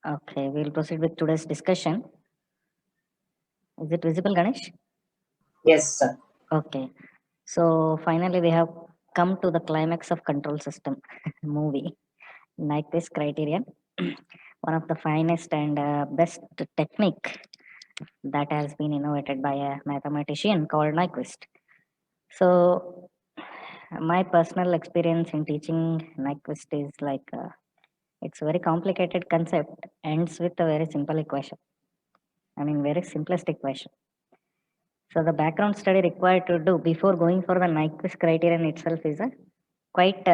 Okay, we'll proceed with today's discussion. Is it visible, Ganesh? Yes, sir. Okay, so finally we have come to the climax of Control System movie. Nyquist criterion, one of the finest and best technique that has been innovated by a mathematician called Nyquist. So my personal experience in teaching Nyquist is like it's a very complicated concept ends with a very simple equation. I mean, very simplistic question. So the background study required to do before going for the Nyquist criterion itself is a quite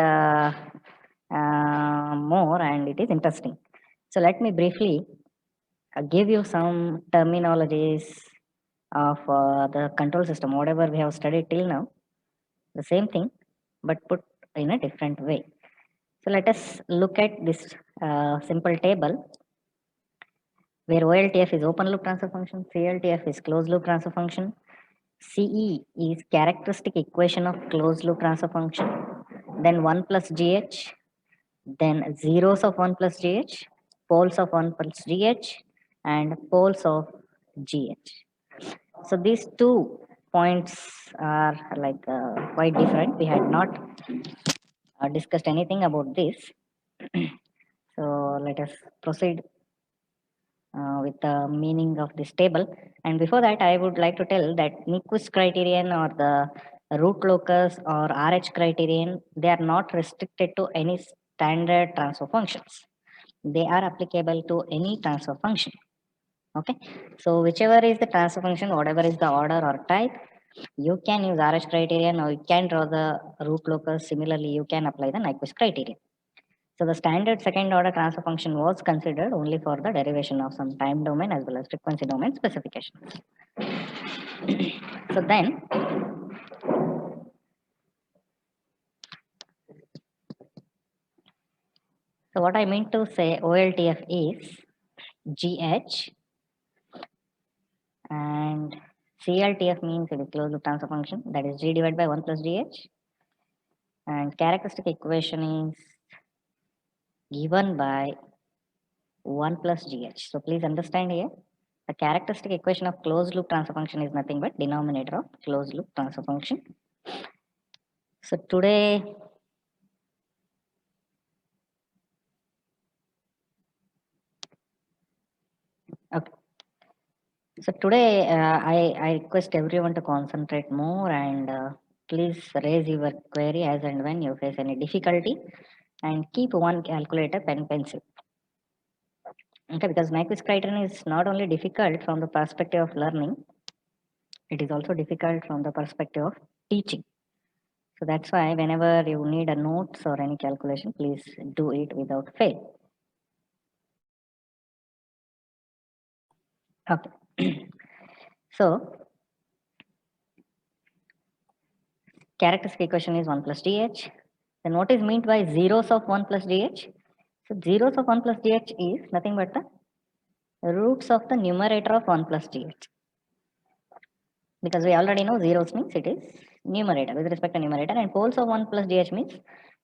more, and it is interesting. So let me briefly give you some terminologies of the control system, whatever we have studied till now, the same thing, but put in a different way. So let us look at this simple table where OLTF is open loop transfer function, CLTF is closed loop transfer function, CE is characteristic equation of closed loop transfer function, then 1 plus GH, then zeros of 1 plus GH, poles of 1 plus GH, and poles of GH. So these 2 points are like quite different. We had not discussed anything about this. So let us proceed with the meaning of this table. And before that, I would like to tell that Nyquist criterion or the root locus or RH criterion, they are not restricted to any standard transfer functions. They are applicable to any transfer function. Okay. So whichever is the transfer function, whatever is the order or type, you can use RH criterion or you can draw the root locus. Similarly, you can apply the Nyquist criterion. So the standard second order transfer function was considered only for the derivation of some time domain as well as frequency domain specifications. So then, so what I mean to say OLTF is GH and CLTF means it is closed loop transfer function, that is G divided by 1 plus GH, and characteristic equation is given by 1 plus GH. So please understand here, the characteristic equation of closed loop transfer function is nothing but denominator of closed loop transfer function. So today, okay. So today, I request everyone to concentrate more and please raise your query as and when you face any difficulty, and keep one calculator, pen, pencil. Okay, because Nyquist criterion is not only difficult from the perspective of learning, it is also difficult from the perspective of teaching. So that's why whenever you need a notes or any calculation, please do it without fail. Okay. So characteristic equation is 1 plus dh. Then what is meant by zeros of 1 plus dh? So zeros of 1 plus dh is nothing but the roots of the numerator of 1 plus dh. Because we already know zeros means it is numerator with respect to numerator, and poles of 1 plus dh means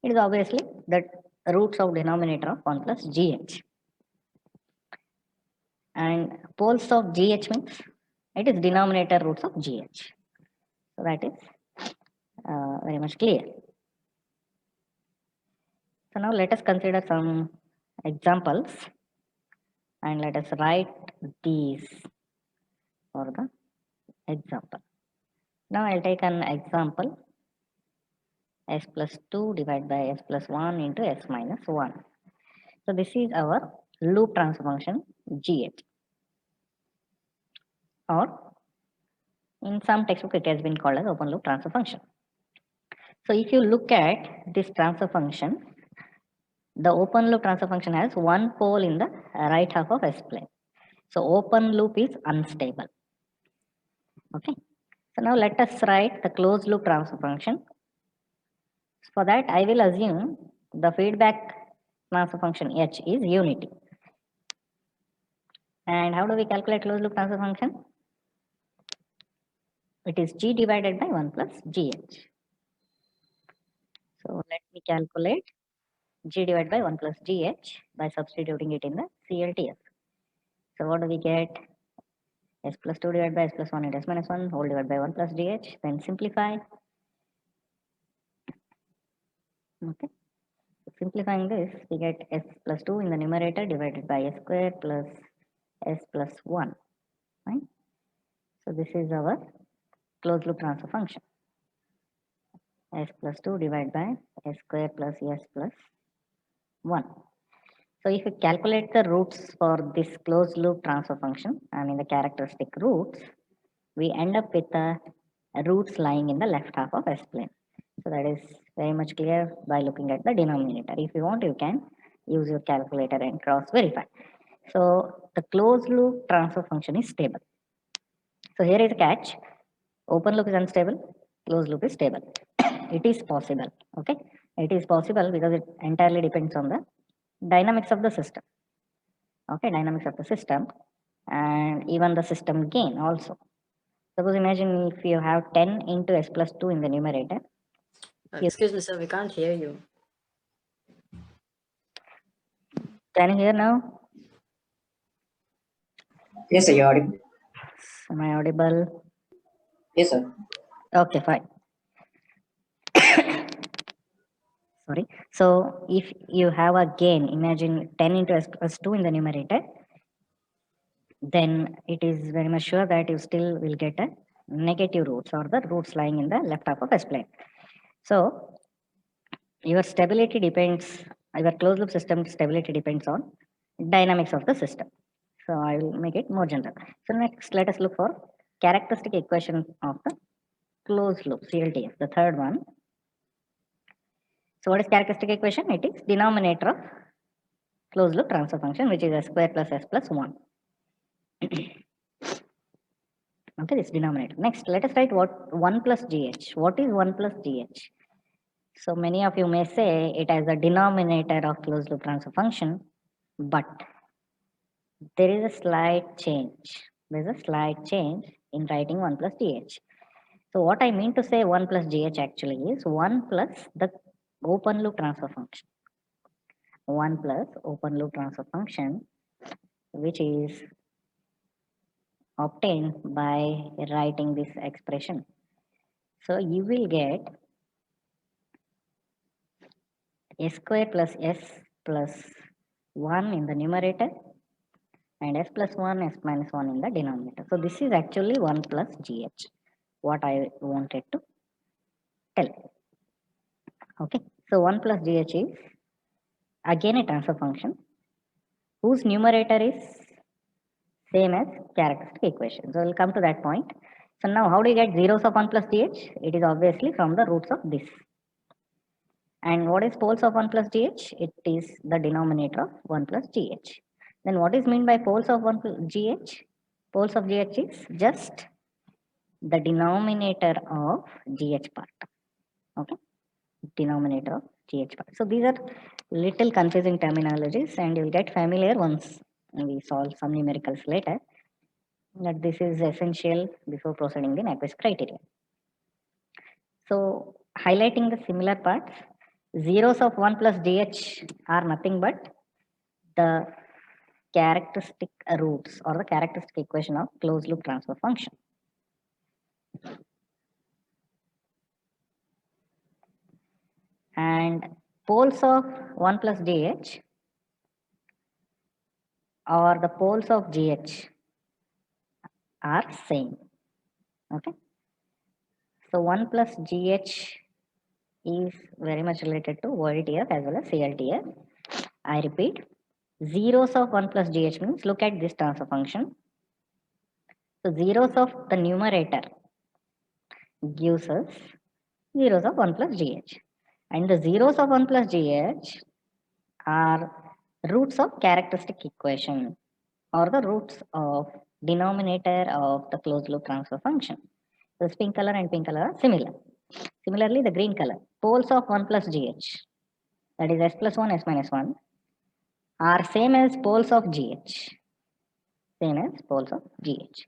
it is obviously the roots of denominator of 1 plus gh. And poles of gh means it is denominator roots of gh. So that is very much clear. So now let us consider some examples and let us write these for the example. Now I'll take an example, s plus 2 divided by s plus 1 into s minus 1. So this is our loop transfer function gh, or in some textbook it has been called as open loop transfer function. So if you look at this transfer function, the open loop transfer function has one pole in the right half of S plane. So open loop is unstable. Okay. So now let us write the closed loop transfer function. For that, I will assume the feedback transfer function H is unity. And how do we calculate closed loop transfer function? It is G divided by 1 plus GH. So let me calculate. G divided by 1 plus GH by substituting it in the CLTF. So what do we get? S plus 2 divided by S plus 1 into S minus 1 whole divided by 1 plus GH. Then simplify. Okay. So simplifying this, we get S plus 2 in the numerator divided by S square plus S plus 1. Right? So this is our closed loop transfer function. S plus 2 divided by S square plus S plus 1. So if you calculate the roots for this closed loop transfer function, I mean the characteristic roots, we end up with the roots lying in the left half of S plane. So that is very much clear by looking at the denominator. If you want, you can use your calculator and cross verify. So the closed loop transfer function is stable. So here is a catch. Open loop is unstable, closed loop is stable. It is possible. Okay. It is possible because it entirely depends on the dynamics of the system. Okay, dynamics of the system and even the system gain also. Suppose imagine if you have 10 into S plus 2 in the numerator. Excuse me, sir, we can't hear you. Can you hear now? Yes, sir, you're audible. Am I audible? Yes, sir. Okay, fine. Sorry. So if you have a gain, imagine 10 into S plus 2 in the numerator, then it is very much sure that you still will get a negative roots or the roots lying in the left half of S plane. So your stability depends, your closed loop system stability depends on dynamics of the system. So I will make it more general. So next, let us look for characteristic equation of the closed loop, CLTF, the third one. So what is characteristic equation? It is denominator of closed loop transfer function, which is S square plus S plus 1. Okay, this denominator. Next, let us write what 1 plus GH. What is 1 plus GH? So many of you may say it as a denominator of closed loop transfer function, but there is a slight change. There is a slight change in writing 1 plus GH. So what I mean to say 1 plus GH actually is 1 plus the open loop transfer function. 1 plus open loop transfer function, which is obtained by writing this expression. So you will get S square plus S plus 1 in the numerator and S plus 1, S minus 1 in the denominator. So this is actually 1 plus GH, what I wanted to tell. Okay, so 1 plus GH is again a transfer function whose numerator is same as characteristic equation. So we'll come to that point. So now how do you get zeros of 1 plus GH? It is obviously from the roots of this. And what is poles of 1 plus GH? It is the denominator of 1 plus GH. Then what is meant by poles of 1 plus GH? Poles of GH is just the denominator of GH part. Okay, denominator of GH part. So these are little confusing terminologies and you'll get familiar once we solve some numericals later. That this is essential before proceeding the Nyquist criteria. So highlighting the similar parts, zeros of 1 plus GH are nothing but the characteristic roots or the characteristic equation of closed loop transfer function. And poles of 1 plus GH or the poles of GH are same. Okay. So 1 plus GH is very much related to VOLTF as well as CLTF. I repeat, zeros of 1 plus GH means look at this transfer function. So zeros of the numerator gives us zeros of 1 plus GH. And the zeros of 1 plus GH are roots of characteristic equation or the roots of denominator of the closed loop transfer function. This pink color and pink color are similar. Similarly, the green color, poles of 1 plus GH, that is S plus 1, S minus 1, are same as poles of GH. Same as poles of GH.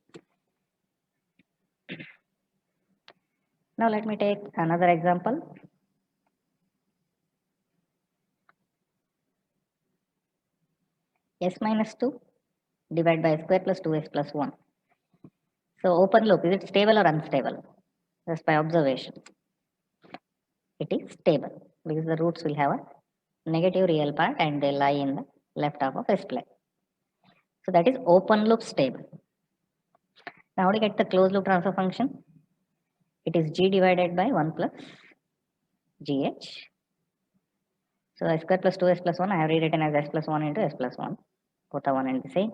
Now let me take another example. s minus 2 divided by s square plus 2s plus 1. So open loop, is it stable or unstable? Just by observation. It is stable because the roots will have a negative real part and they lie in the left half of S plane. So that is open loop stable. Now how do you get the closed loop transfer function? It is G divided by 1 plus GH. So S square plus 2S plus 1 I have rewritten as S plus 1 into S plus 1. Both are one and the same.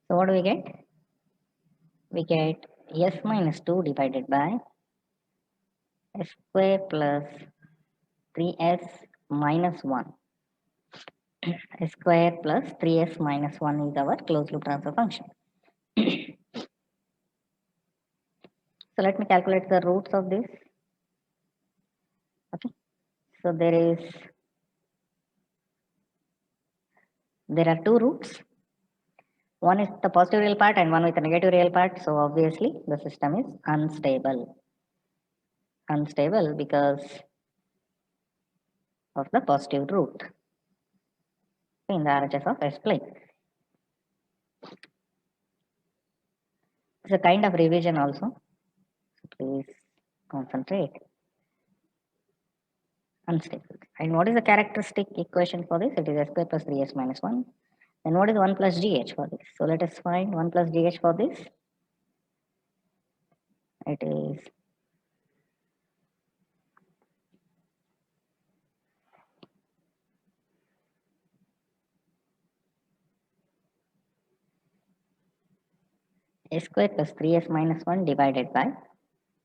So what do we get? We get S minus 2 divided by S square plus 3S minus 1. S square plus 3S minus 1 is our closed loop transfer function. So let me calculate the roots of this. Okay. So there are two roots. One is the positive real part and one with the negative real part. So obviously the system is unstable. Unstable because of the positive root in the RHS of S plane. It's a kind of revision also. So please concentrate. Unstable. And what is the characteristic equation for this? It is S square plus 3S minus 1. Then what is 1 plus GH for this? So let us find 1 plus GH for this. It is S square plus 3S minus 1 divided by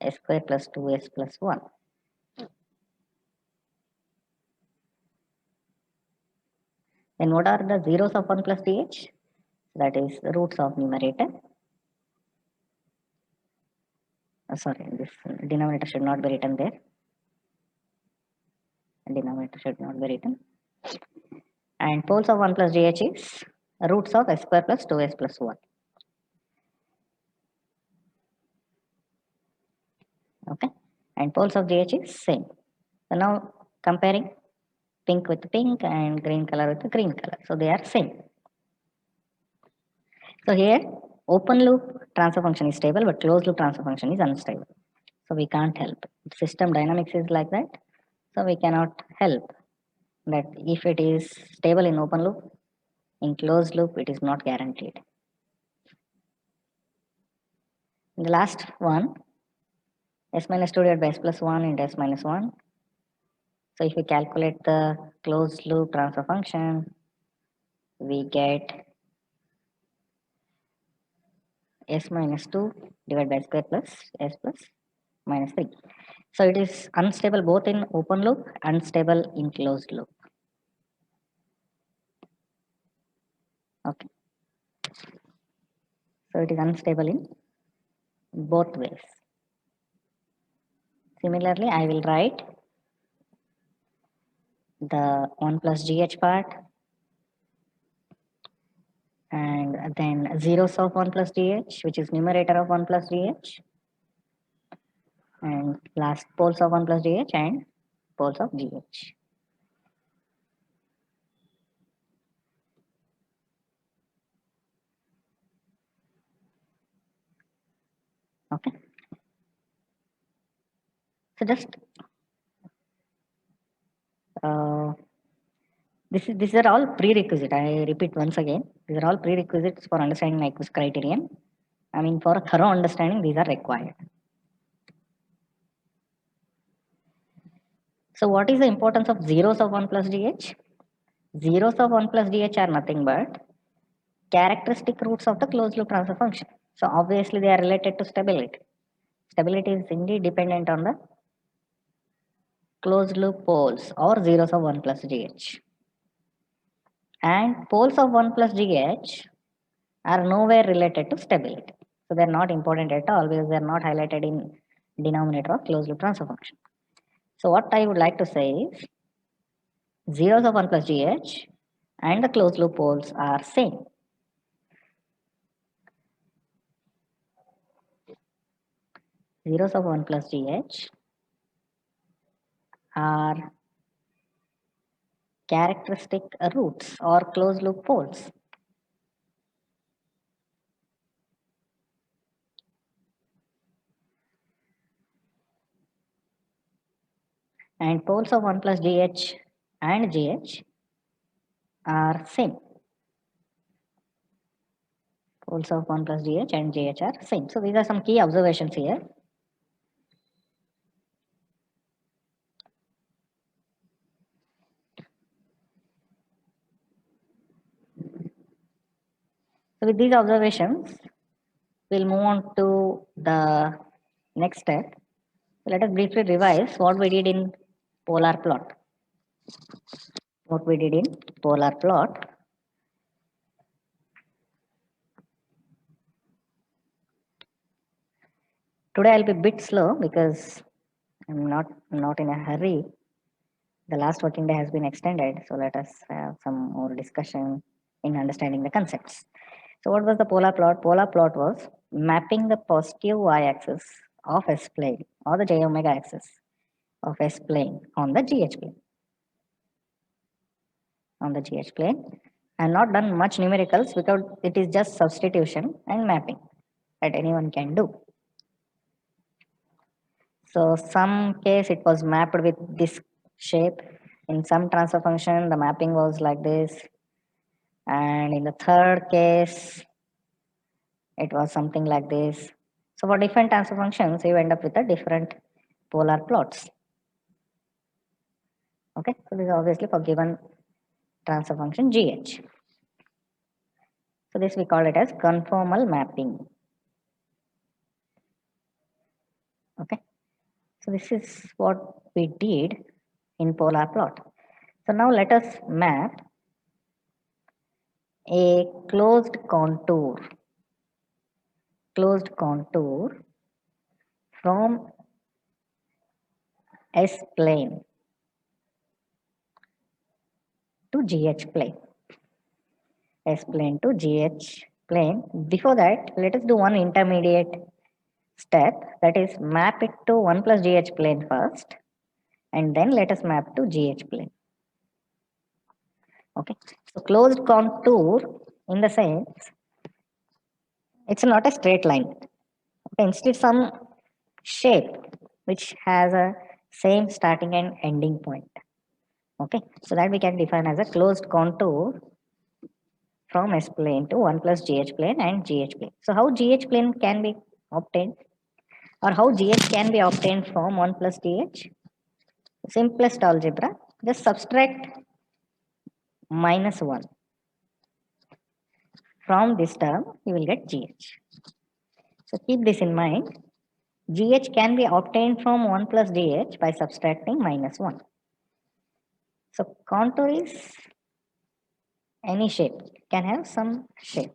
S square plus 2S plus 1. Then what are the zeros of 1 plus dh? That is the roots of numerator. Sorry, this denominator should not be written there. Denominator should not be written. And poles of 1 plus dh is roots of s square plus 2s plus 1. Okay. And poles of dh is same. So now comparing pink with pink and green color with green color. So they are same. So here open loop transfer function is stable, but closed loop transfer function is unstable. So we can't help. System dynamics is like that. So we cannot help that if it is stable in open loop, in closed loop it is not guaranteed. In the last one, s minus 2 divided by s plus 1 into s minus 1. So if we calculate the closed loop transfer function, we get s minus 2 divided by square plus s plus minus 3. So it is unstable both in open loop, unstable in closed loop. Okay. So it is unstable in both ways. Similarly, I will write the 1 plus gh part and then zeros of 1 plus dh, which is numerator of 1 plus dh, and last poles of 1 plus dh and poles of gh. Okay. So just these are all prerequisite. I repeat once again, these are all prerequisites for understanding Nyquist criterion. I mean, for a thorough understanding, these are required. So what is the importance of zeros of 1 plus dh? Zeros of 1 plus dh are nothing but characteristic roots of the closed loop transfer function. So obviously they are related to stability. Stability is indeed dependent on the closed loop poles or zeros of 1 plus gh. And poles of 1 plus gh are nowhere related to stability. So they are not important at all because they are not highlighted in denominator of closed loop transfer function. So what I would like to say is zeros of 1 plus gh and the closed loop poles are same. Zeros of 1 plus gh are characteristic roots or closed loop poles. And poles of 1 plus GH and GH are same. Poles of 1 plus GH and GH are same. So these are some key observations here. So with these observations, we'll move on to the next step. So let us briefly revise what we did in polar plot. What we did in polar plot. Today I'll be a bit slow because I'm not in a hurry. The last working day has been extended, so let us have some more discussion in understanding the concepts. So what was the polar plot? Polar plot was mapping the positive y-axis of S plane or the j omega axis of S plane on the GH plane. On the GH plane. I have not done much numericals because it is just substitution and mapping that anyone can do. So some case it was mapped with this shape. In some transfer function, the mapping was like this. And in the third case, it was something like this. So for different transfer functions, you end up with a different polar plots. Okay, so this is obviously for given transfer function GH. So this we call it as conformal mapping. Okay, so this is what we did in polar plot. So now let us map a closed contour from S plane to GH plane. S plane to GH plane. Before that, let us do one intermediate step, that is map it to 1 plus GH plane first and then let us map to GH plane. Okay, so closed contour in the sense it's not a straight line. Okay, instead some shape which has a same starting and ending point. Okay, so that we can define as a closed contour from S plane to 1 plus GH plane and GH plane. So how GH plane can be obtained or how GH can be obtained from 1 plus GH? Simplest algebra, just subtract -1. From this term, you will get GH. So keep this in mind. GH can be obtained from 1 plus GH by subtracting -1. So contour is any shape, can have some shape.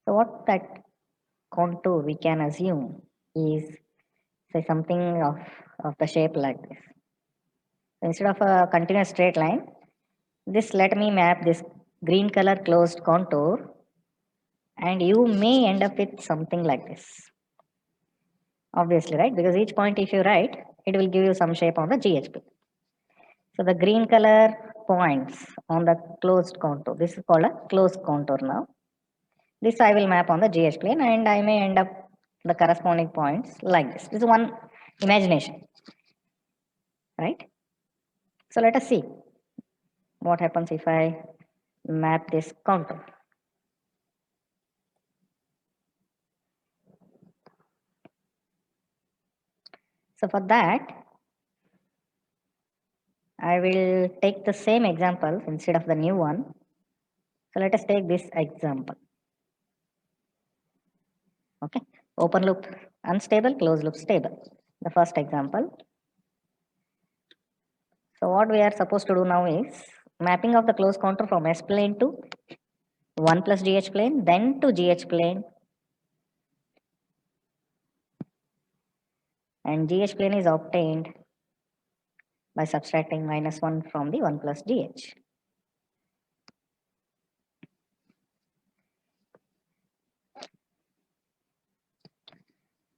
So what that contour we can assume is say something of the shape like this. So instead of a continuous straight line, this let me map this green color closed contour and you may end up with something like this. Obviously, right? Because each point if you write, it will give you some shape on the GHP. So the green color points on the closed contour. This is called a closed contour now. This I will map on the GH plane and I may end up the corresponding points like this. This is one imagination, right? So let us see what happens if I map this contour. So for that, I will take the same example instead of the new one. So let us take this example. Okay, open loop unstable, closed loop stable. The first example. So what we are supposed to do now is mapping of the closed contour from S plane to 1 plus GH plane, then to GH plane. And GH plane is obtained by subtracting -1 from the 1 plus GH.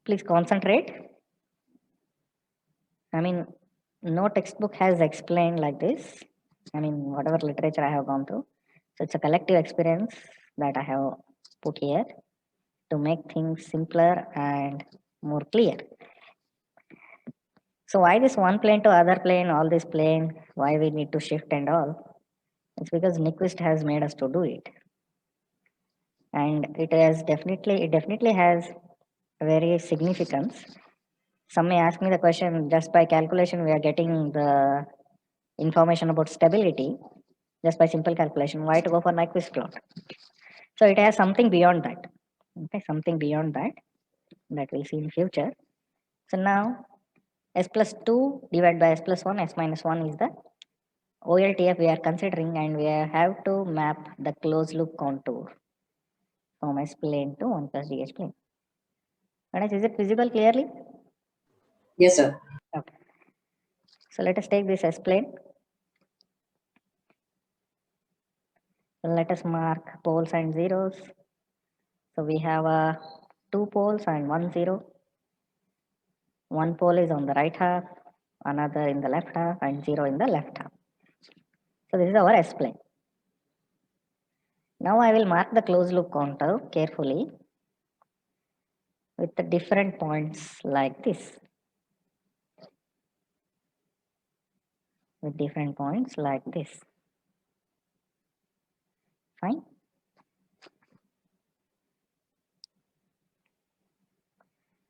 Please concentrate. I mean, no textbook has explained like this. I mean, whatever literature I have gone through. So it's a collective experience that I have put here to make things simpler and more clear. So why this one plane to other plane, all this plane, why we need to shift and all? It's because Nyquist has made us to do it. And it definitely has very significance. Some may ask me the question, just by calculation, we are getting the information about stability just by simple calculation. Why to go for Nyquist plot? So it has something beyond that. Okay, something beyond that we'll see in future. So now s plus 2 divided by s plus 1, s minus 1 is the OLTF we are considering, and we have to map the closed loop contour from S plane to 1 plus DH plane. Ganesh, is it visible clearly? Yes, sir. Okay. So let us take this S plane. So let us mark poles and zeros. So we have 2 poles and 1 0. One pole is on the right half, another in the left half, and 0 in the left half. So this is our S plane. Now I will mark the closed loop contour carefully with the different points like this. With different points like this. Fine.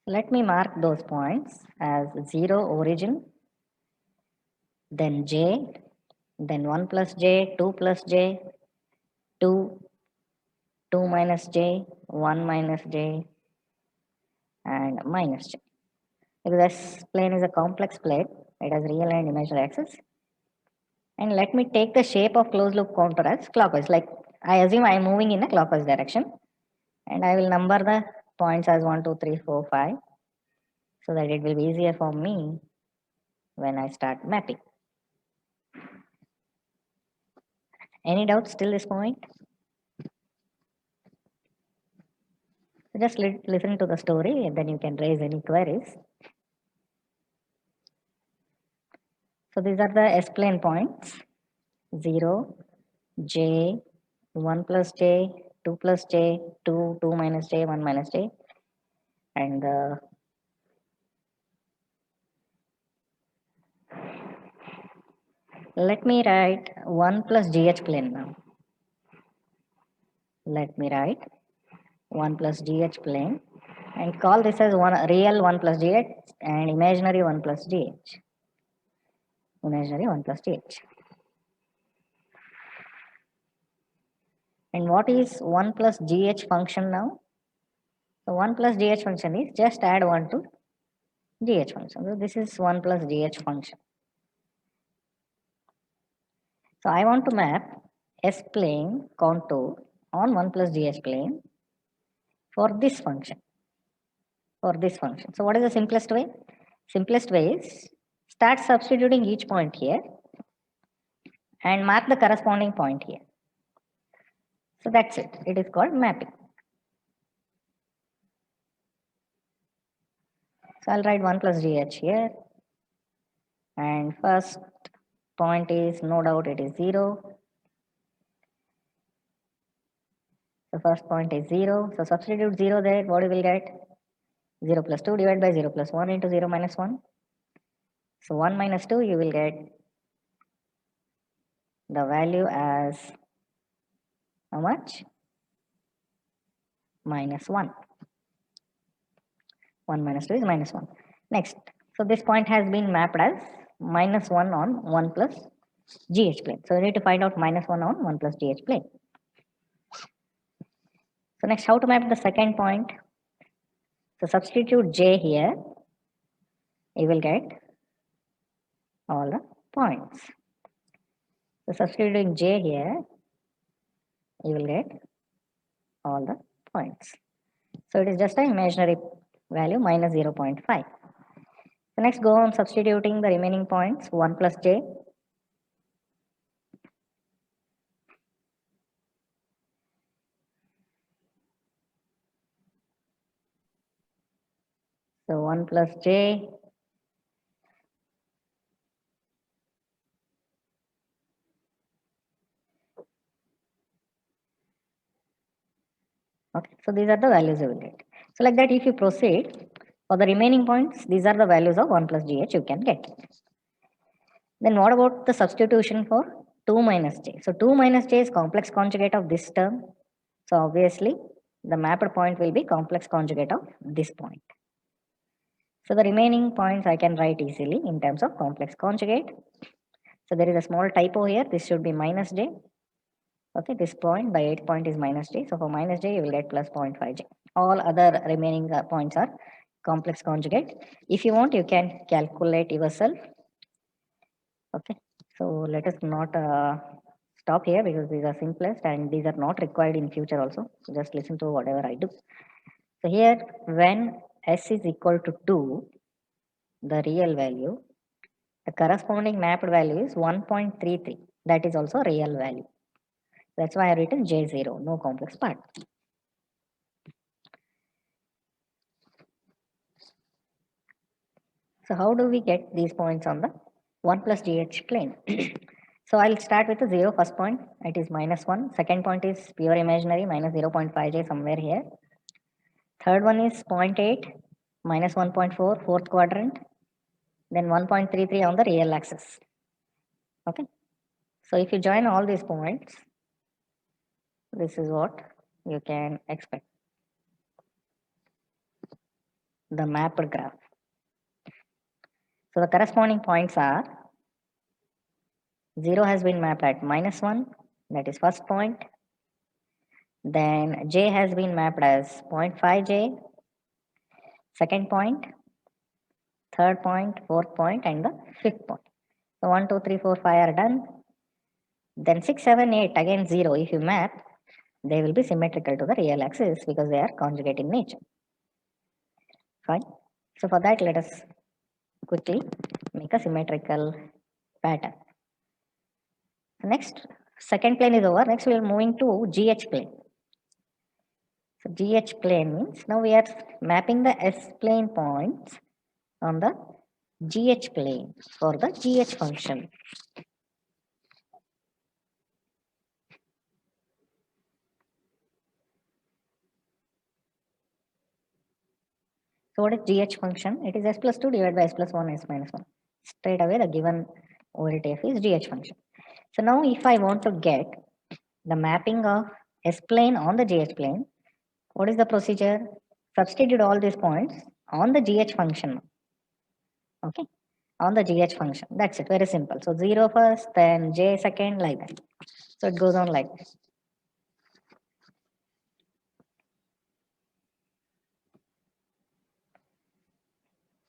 Let me mark those points as 0 origin, then j, then 1 plus j, 2 plus j, 2, 2 minus j, 1 minus j, and minus j. Because this plane is a complex plane, it has real and imaginary axis. And let me take the shape of closed loop contour as clockwise. Like I assume I am moving in a clockwise direction, and I will number the points as 1, 2, 3, 4, 5, so that it will be easier for me when I start mapping. Any doubts till this point? Just listen to the story and then you can raise any queries. So these are the S-plane points: 0, j, 1 plus j, 2 plus j, 2, 2 minus j, 1 minus j, and let me write 1 plus gh plane now. Let me write 1 plus gh plane and call this as real 1 plus gh and imaginary 1 plus gh. Imaginary 1 plus gh. And what is 1 plus gh function now? So 1 plus gh function is just add 1 to gh function. So this is 1 plus gh function. So I want to map S plane contour on 1 plus gh plane for this function. For this function. So what is the simplest way? Simplest way is start substituting each point here and mark the corresponding point here. So that's it. It is called mapping. So I'll write 1 plus gh here. And first point is, no doubt, it is 0. The first point is 0. So substitute 0 there. What you will get? 0 plus 2 divided by 0 plus 1 into 0 minus 1. So 1 minus 2, you will get the value as how much? Minus 1. 1 minus 2 is minus 1. Next. So this point has been mapped as minus 1 on 1 plus gh plane. So we need to find out minus 1 on 1 plus gh plane. So next, how to map the second point? So substitute j here. You will get all the points. So substituting j here, you will get all the points. So it is just an imaginary value minus 0.5. So next go on substituting the remaining points 1 plus j. So 1 plus j. Okay, so these are the values you will get. So like that, if you proceed for the remaining points, these are the values of 1 plus gh you can get. Then what about the substitution for 2 minus j? So 2 minus j is complex conjugate of this term. So obviously the mapped point will be complex conjugate of this point. So the remaining points I can write easily in terms of complex conjugate. So there is a small typo here. This should be minus j. Okay, this point, the 8th point is minus j. So for minus j, you will get plus 0.5 j. All other remaining points are complex conjugate. If you want, you can calculate yourself. Okay, so let us not stop here because these are simplest and these are not required in future also. So just listen to whatever I do. So here, when s is equal to 2, the real value, the corresponding mapped value is 1.33. That is also real value. That's why I have written J0, no complex part. So how do we get these points on the 1 plus GH plane? So I'll start with the 0 first point. It is minus 1. Second point is pure imaginary, minus 0.5J somewhere here. Third one is 0.8, minus 1.4, fourth quadrant. Then 1.33 on the real axis. Okay. So if you join all these points, this is what you can expect. The mapped graph. So the corresponding points are 0 has been mapped at minus 1, that is first point. Then j has been mapped as 0.5j, second point, third point, fourth point, and the fifth point. So 1, 2, 3, 4, 5 are done. Then 6, 7, 8, again 0. If you map, they will be symmetrical to the real axis because they are conjugate in nature. Fine. So for that, let us quickly make a symmetrical pattern. Next, second plane is over. Next, we are moving to GH plane. So GH plane means now we are mapping the S plane points on the GH plane for the GH function. So what is GH function? It is S plus 2 divided by S plus 1, S minus 1. Straight away the given OLTF is GH function. So now if I want to get the mapping of S plane on the GH plane, what is the procedure? Substitute all these points on the GH function. Okay, on the GH function. That's it, very simple. So 0 first, then J second, like that. So it goes on like this.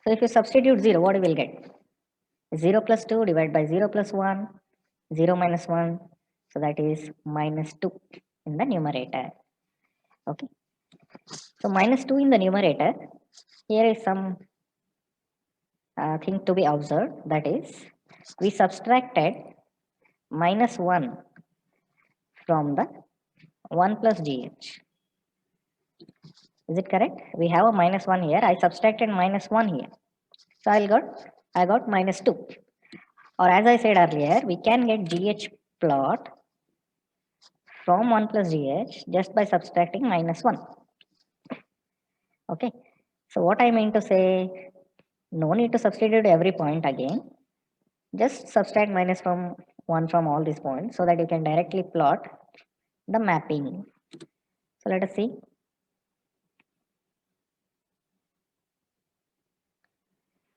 So if you substitute 0, what you will get? 0 plus 2 divided by 0 plus 1, 0 minus 1. So that is minus 2 in the numerator. Okay. So minus 2 in the numerator. Here is some thing to be observed. That is, we subtracted minus 1 from the 1 plus GH. Is it correct? We have a minus 1 here. I subtracted minus 1 here. So I got minus 2. Or as I said earlier, we can get GH plot from 1 plus GH just by subtracting minus 1. Okay. So what I mean to say, no need to substitute every point again. Just subtract minus from 1 from all these points so that you can directly plot the mapping. So let us see.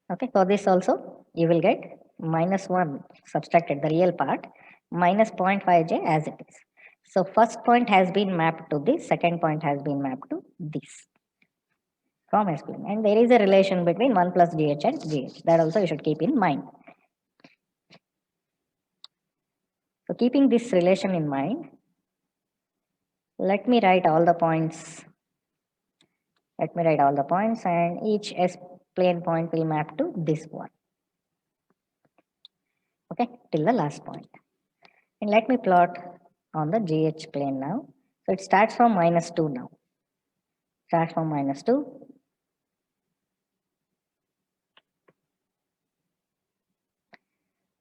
Okay, for this also you will get minus 1 subtracted, the real part, minus 0.5j as it is. So first point has been mapped to this, second point has been mapped to this from S plane. And there is a relation between 1 plus GH and GH. That also you should keep in mind. So keeping this relation in mind, let me write all the points. Let me write all the points and each S plane point will map to this one. Okay, till the last point. And let me plot on the GH plane now. So it starts from minus 2 now. Starts from minus 2.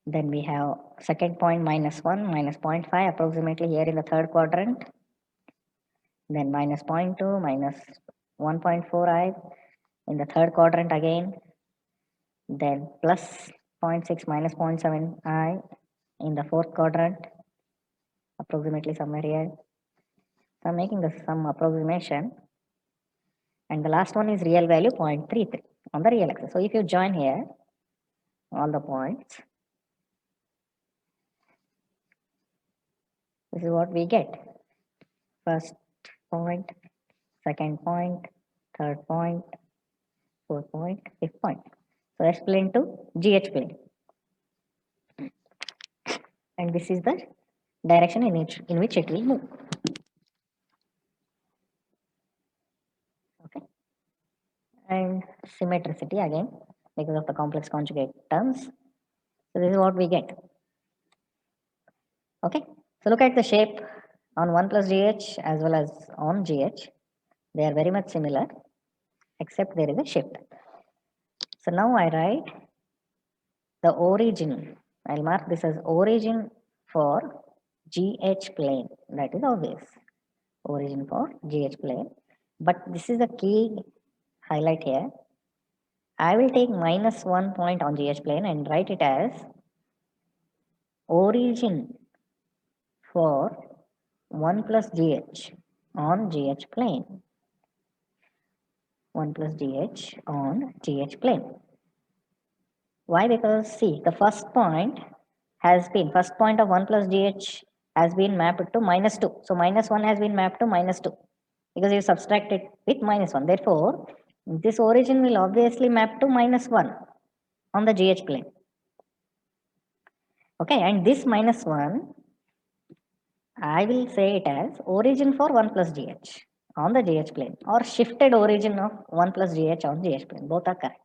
Then we have second point minus 1, minus 0.5 approximately here in the third quadrant. Then minus 0.2, minus 1.4i in the third quadrant again. Then plus 0.6, minus 0.7i in the fourth quadrant, approximately somewhere here. So I'm making some approximation. And the last one is real value 0.33 on the real axis. So if you join here all the points, this is what we get. First point, second point, third point, fourth point, fifth point. So S plane to GH plane. And this is the direction in which it will move. Okay. And symmetricity again because of the complex conjugate terms. So this is what we get. Okay. So look at the shape on 1 plus GH as well as on GH. They are very much similar except there is a shift. So now I write the origin. I'll mark this as origin for GH plane. That is obvious. Origin for GH plane. But this is the key highlight here. I will take minus 1 point on GH plane and write it as origin for 1 plus GH on GH plane. 1 plus GH on GH plane. Why? Because see, the first point of 1 plus GH has been mapped to minus 2. So minus 1 has been mapped to minus 2 because you subtract it with minus 1. Therefore, this origin will obviously map to minus 1 on the GH plane. Okay, and this minus 1, I will say it as origin for 1 plus GH on the GH plane or shifted origin of 1 plus GH on GH plane. Both are correct.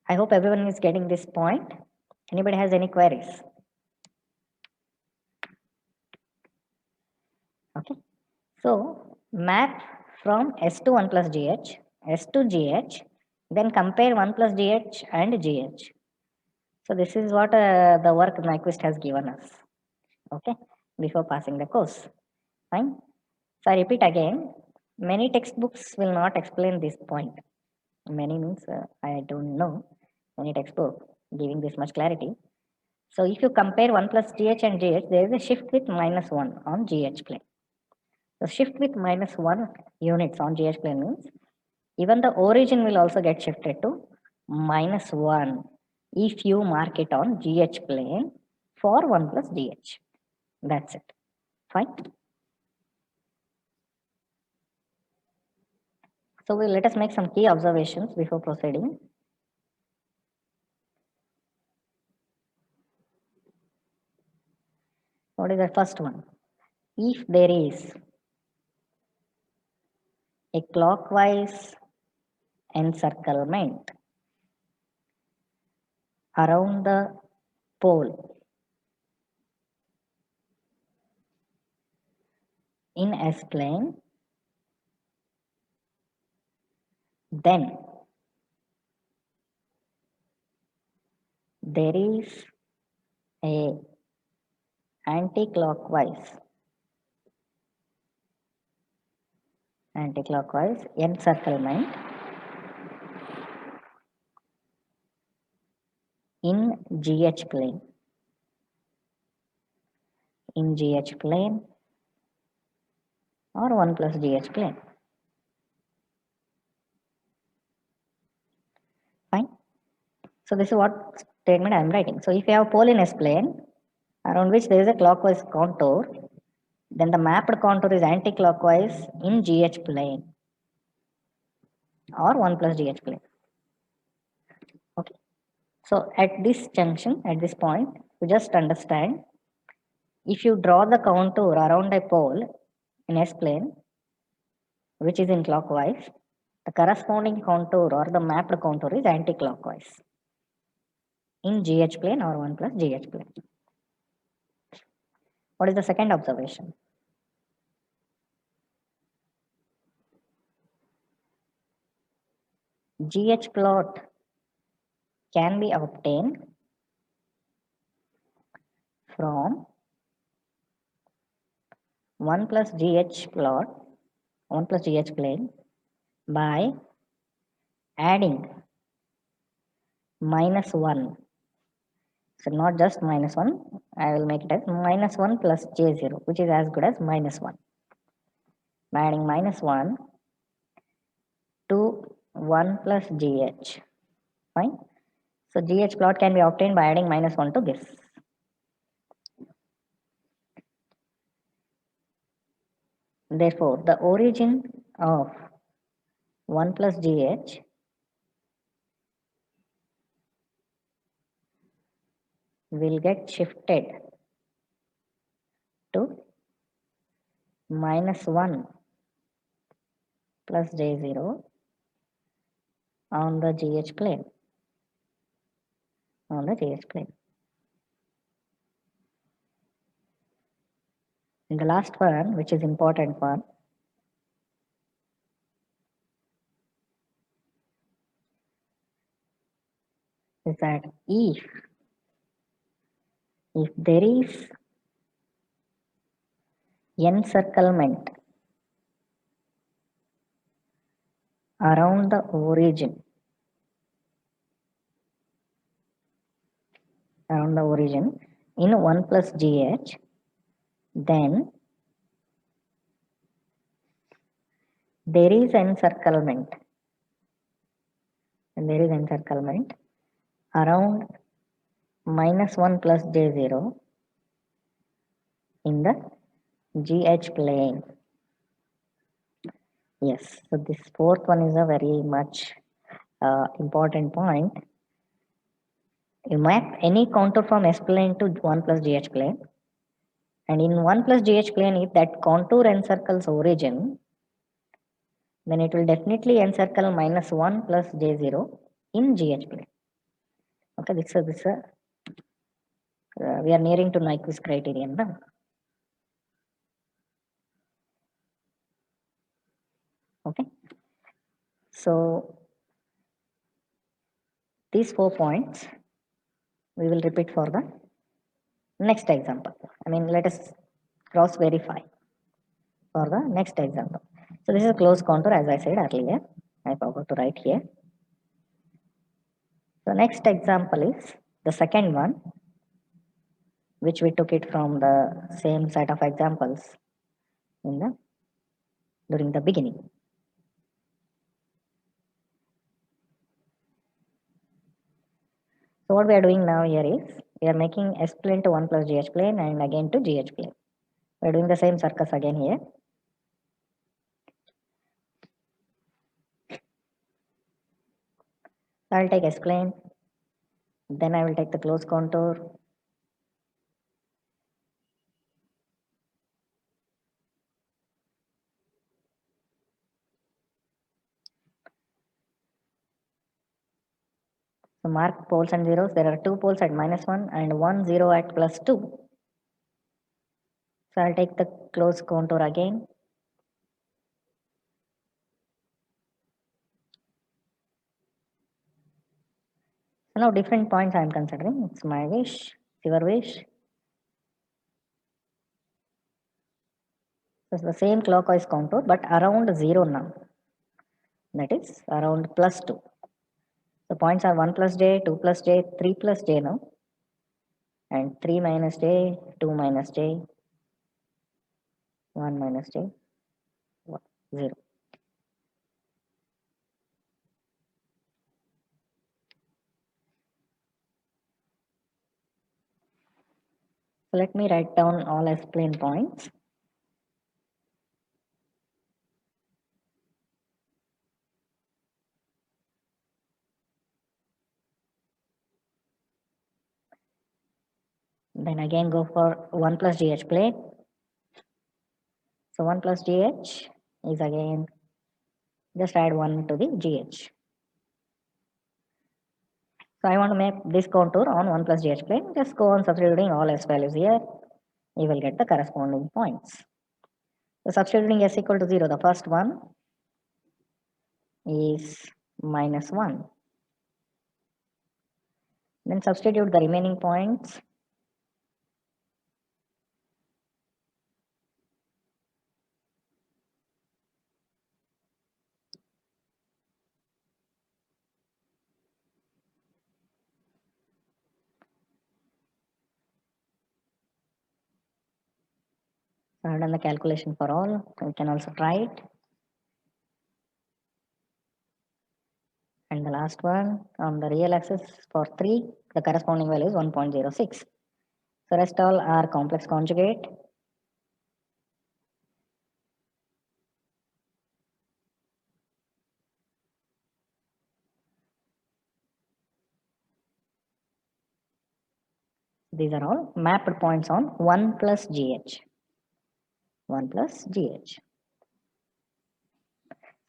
I hope everyone is getting this point. Anybody has any queries? Okay. So map from S to 1 plus GH, S to GH, then compare 1 plus GH and GH. So this is what the work Nyquist has given us. Okay. Before passing the course. Fine. So I repeat again, many textbooks will not explain this point. Many means I don't know any textbook giving this much clarity. So if you compare 1 plus GH and GH, there is a shift with minus 1 on GH plane. The shift with minus 1 units on GH plane means even the origin will also get shifted to minus 1 if you mark it on GH plane for 1 plus GH. That's it. Fine. So let us make some key observations before proceeding. What is the first one? If there is a clockwise encirclement around the pole in S plane, then there is a anti-clockwise encirclement in GH plane. In GH plane or 1 plus GH plane. Fine. So this is what statement I am writing. So if you have pole in S plane around which there is a clockwise contour, then the mapped contour is anti-clockwise in GH plane or 1 plus GH plane. Okay. So at this junction, at this point, you just understand if you draw the contour around a pole in S plane, which is in clockwise, the corresponding contour or the mapped contour is anti-clockwise in GH plane or 1 plus GH plane. What is the second observation? GH plot can be obtained from 1 plus GH plot, 1 plus GH plane by adding minus 1. So not just minus 1, I will make it as minus 1 plus J0, which is as good as minus 1. By adding minus 1 to 1 plus GH. Fine. So GH plot can be obtained by adding minus 1 to this. Therefore, the origin of 1 plus GH will get shifted to minus 1 plus J0 on the GH plane. On the GH plane. And the last one, which is important one, is that if there is encirclement around the origin in 1 plus GH, then there is encirclement around minus 1 plus J0 in the GH plane. Yes, so this fourth one is a very much important point. You map any contour from S plane to 1 plus GH plane, and in 1 plus GH plane, if that contour encircles origin, then it will definitely encircle minus 1 plus J0 in GH plane. Okay, we are nearing to Nyquist criterion now. Okay, so these 4 points we will repeat for the next example. Let us cross verify for the next example. So this is a closed contour, as I said earlier. I forgot to write here. So next example is the second one, which we took it from the same set of examples during the beginning. So what we are doing now here is we are making S plane to 1 plus GH plane and again to GH plane. We are doing the same circus again here. So I will take S plane, then I will take the closed contour. So mark poles and zeros. There are 2 poles at minus 1 and 1 0 at plus 2. So I'll take the closed contour again. So now different points I am considering. It's my wish, your wish. So it's the same clockwise contour but around 0 now. That is around plus 2. The points are 1 plus j, 2 plus j, 3 plus j now. And 3 minus j, 2 minus j, 1 minus j, 0. So let me write down all S plane points. Then again go for 1 plus GH plane. So 1 plus GH is again, just add 1 to the GH. So I want to make this contour on 1 plus GH plane. Just go on substituting all S values here. You will get the corresponding points. So substituting S equal to 0, the first one is minus 1. Then substitute the remaining points. So I have done the calculation for all. You can also try it. And the last one on the real axis for 3, the corresponding value is 1.06. So rest all are complex conjugate. These are all mapped points on 1 plus GH. 1 plus GH.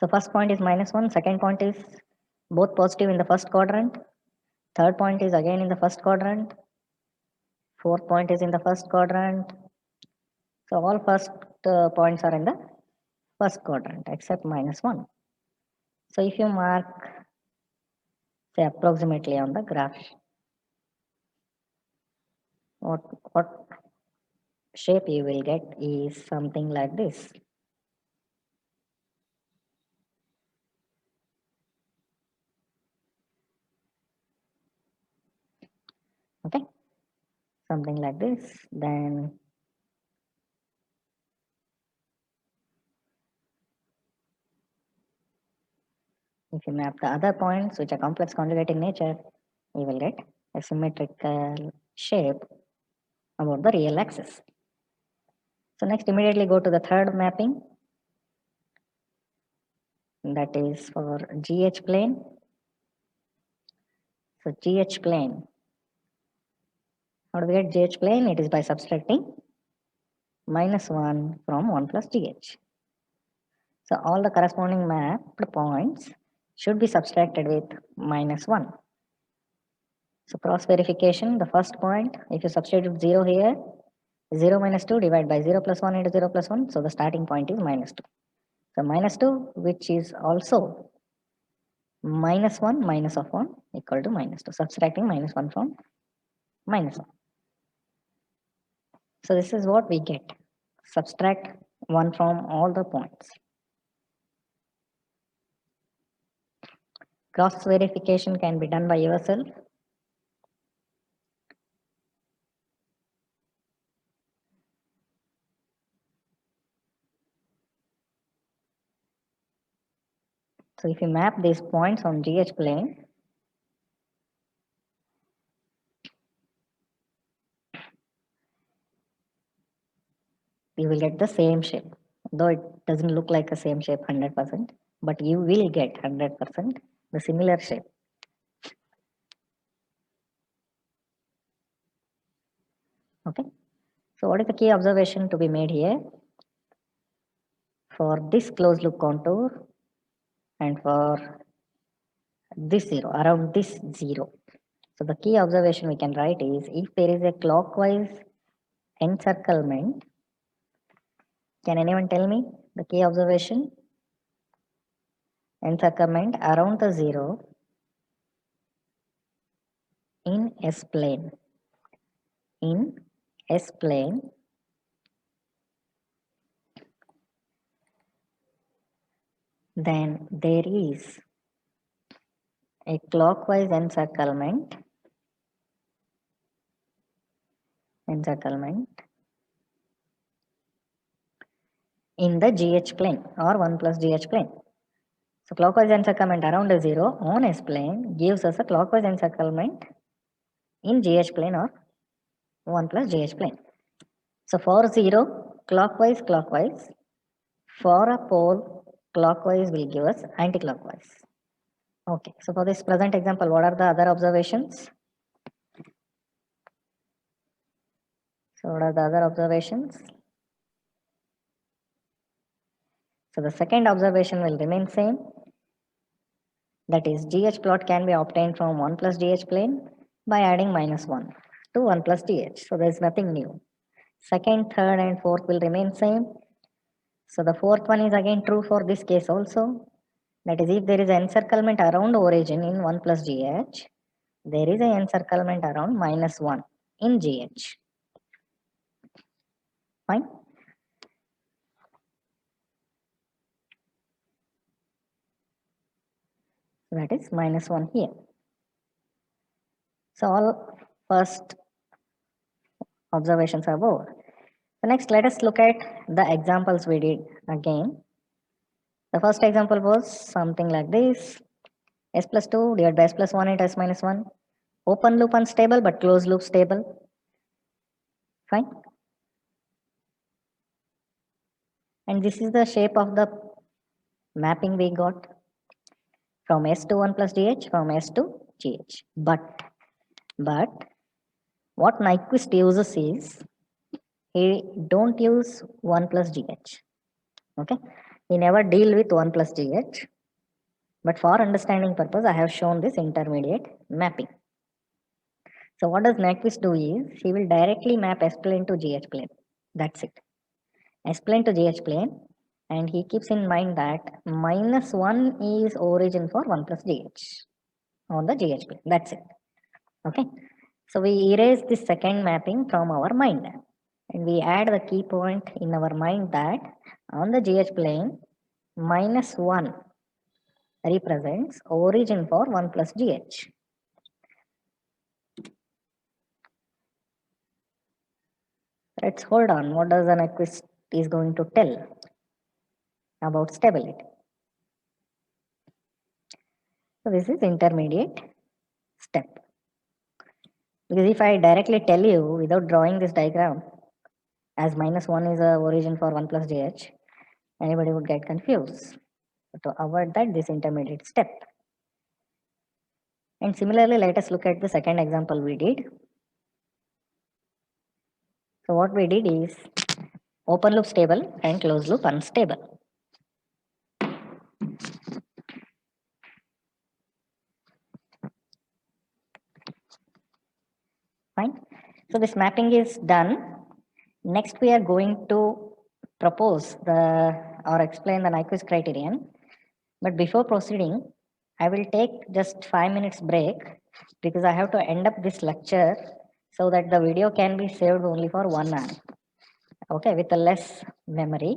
So first point is -1, second point is both positive in the first quadrant, third point is again in the first quadrant, fourth point is in the first quadrant. So all first points are in the first quadrant except -1. So if you mark, say, approximately on the graph, what shape you will get is something like this. Okay, something like this. Then if you map the other points which are complex conjugate in nature, you will get a symmetrical shape about the real axis. So next immediately go to the third mapping, that is for GH plane. So GH plane, how do we get GH plane? It is by subtracting -1 from 1 plus GH. So all the corresponding mapped points should be subtracted with -1. So cross verification, the first point, if you substitute 0 here, 0 minus 2 divided by 0 plus 1 into 0 plus 1, so the starting point is -2. So -2, which is also -1 minus of 1 equal to -2, subtracting -1 from -1. So this is what we get. Subtract 1 from all the points. Cross verification can be done by yourself. So if you map these points on GH plane, you will get the same shape. Though it doesn't look like the same shape 100%, but you will get 100% the similar shape. Okay. So what is the key observation to be made here? For this closed loop contour and for this 0, around this 0. So the key observation we can write is, if there is a clockwise encirclement, can anyone tell me the key observation? Encirclement around the 0 in S plane. In S plane, then there is a clockwise encirclement in the GH plane or 1 plus GH plane. So clockwise encirclement around a 0 on S plane gives us a clockwise encirclement in GH plane or 1 plus GH plane. So for 0, clockwise, for a pole, clockwise will give us anti-clockwise. Okay, so for this present example, what are the other observations? So what are the other observations? So the second observation will remain same. That is, GH plot can be obtained from 1 plus GH plane by adding -1 to 1 plus GH. So there is nothing new. Second, third and fourth will remain same. So the fourth one is again true for this case also. That is, if there is encirclement around origin in 1 plus GH, there is an encirclement around -1 in GH. Fine. That is -1 here. So all first observations are over. So next, let us look at the examples we did again. The first example was something like this: s plus 2 divided by s plus 1 into s minus 1. Open loop unstable but closed loop stable. Fine. And this is the shape of the mapping we got from S to 1 plus GH, from S to GH. But what Nyquist uses is, he don't use 1 plus GH. Okay. He never deal with 1 plus GH. But for understanding purpose, I have shown this intermediate mapping. So what does Nyquist do is, he will directly map S plane to GH plane. That's it. S plane to GH plane, and he keeps in mind that -1 is origin for 1 plus GH on the GH plane. That's it. Okay. So we erase this second mapping from our mind, and we add the key point in our mind that on the GH plane, -1 represents origin for 1 plus GH. Let's hold on. What does the Nyquist is going to tell about stability? So this is intermediate step. Because if I directly tell you without drawing this diagram, as -1 is a origin for 1 plus GH, anybody would get confused. So to avoid that, this intermediate step. And similarly, let us look at the second example we did. So what we did is open loop stable and closed loop unstable. Fine. So this mapping is done. Next, we are going to propose or explain the Nyquist criterion. But before proceeding, I will take just 5 minutes break, because I have to end up this lecture so that the video can be saved only for 1 hour. Okay, with a less memory,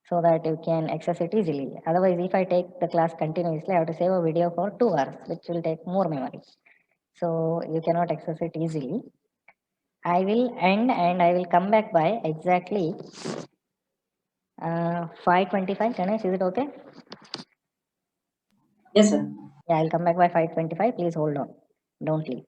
so that you can access it easily. Otherwise, if I take the class continuously, I have to save a video for 2 hours, which will take more memory. So you cannot access it easily. I will end and I will come back by exactly 5:25. Ganesh, is it okay? Yes, sir. Yeah, I'll come back by 5:25. Please hold on. Don't leave.